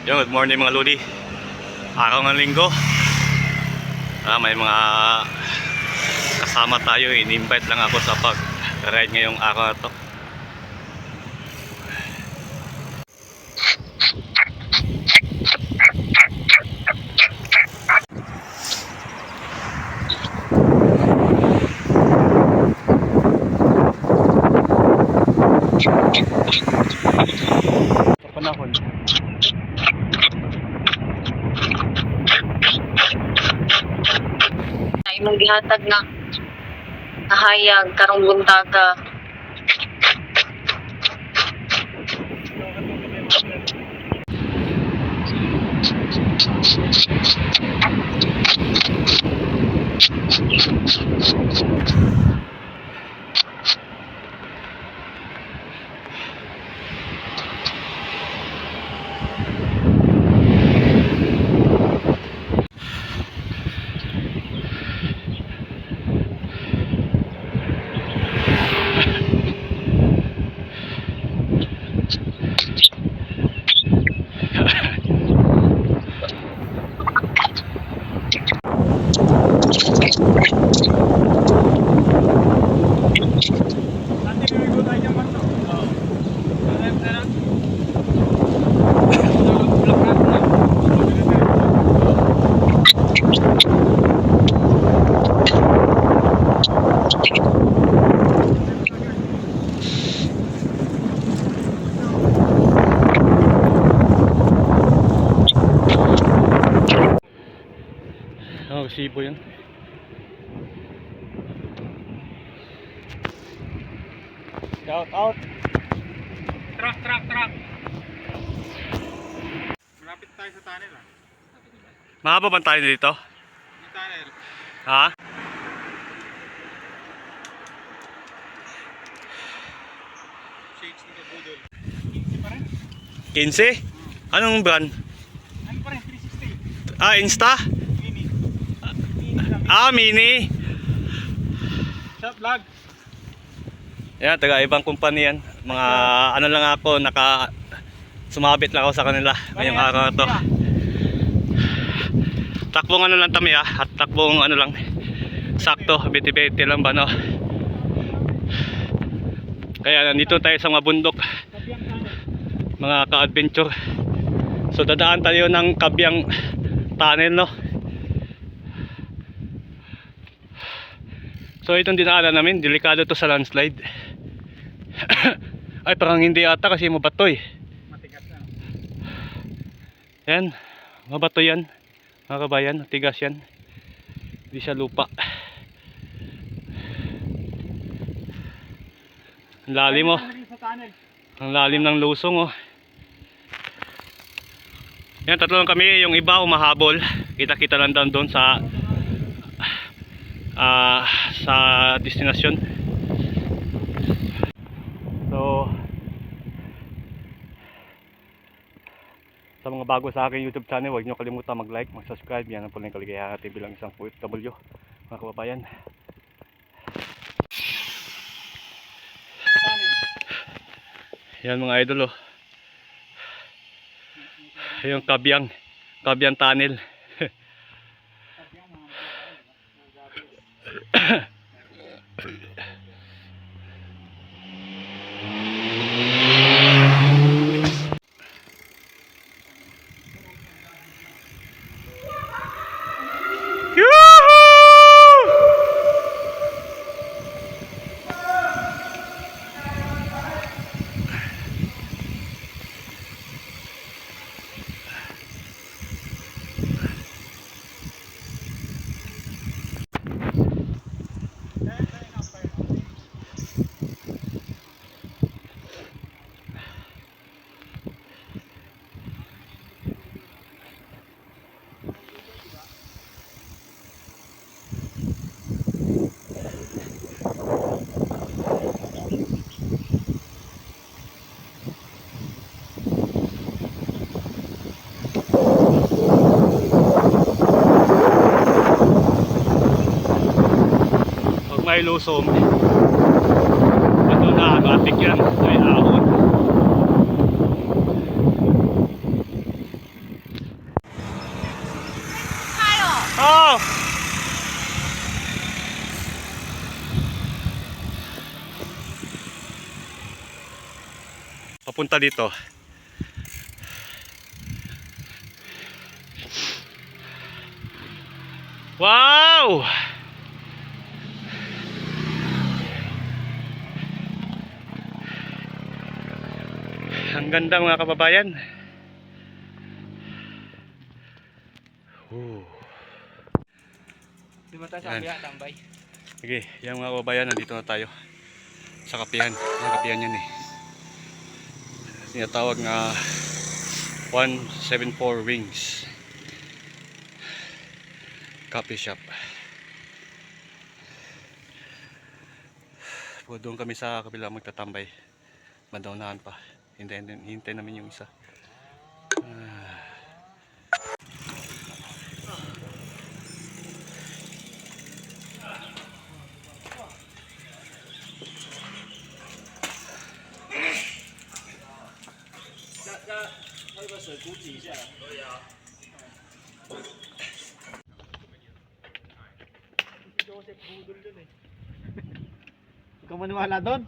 Good morning mga lodi. Araw ng linggo. May mga kasama tayo. In-invite lang ako sa pag-ride ngayong araw na to. Sa panahon. Imong gihatag na nahayag karong buntaga. Sibo yun. Shout out. Truck. Malapit tayo sa tunnel ah. Mahaba ba tayo dito? Yung tunnel. Ha? Shades ni Kabudol. 15? Anong brand? Ano pa rin? 360. Insta? Mini. Mini. Shot vlog. Yan, taga ibang kumpanya yan. Mga ano lang ako, sumabit lang ako sa kanila ngayong araw na to. Takbong ano lang kami at takbong ano lang, sakto, biti-biti lang ba no. Kaya nandito tayo sa mga bundok, mga ka-adventure. So dadaan tayo ng Kabyang Tunnel no. So itong dinaanan namin, delikado to sa landslide. Ay parang hindi ata kasi mabatoy. Matigas na. Yan, mabato yan mga kabayan, tigas yan. Hindi siya lupa. Ang lalim oh. Sa tunnel. Ang lalim ng lusong oh. Yan, tatlo lang kami, yung iba umahabol. Kita-kita lang doon sa destinasyon. So sa mga bago sa aking YouTube channel, huwag nyo kalimutan mag-like, mag-subscribe. Yan ang po ng kaligayahan natin bilang isang OFW mga kababayan. Yan mga idol oh. Yung Kabyang Tunnel. may lusong, ito na atik yan, may ahon. Oh! Papunta dito. Wow! Ang ganda mga kababayan. Di ba tayo Yan. sabi tambay? Sige, yan mga kababayan, nandito na tayo sa kapihan. Yung kapihan yan eh. Tinatawag nga 174 Wings Coffee Shop. Doon kami sa kabila magtatambay. Madaunahan pa. Hintay namin yung isa. Ikaw maniwala doon?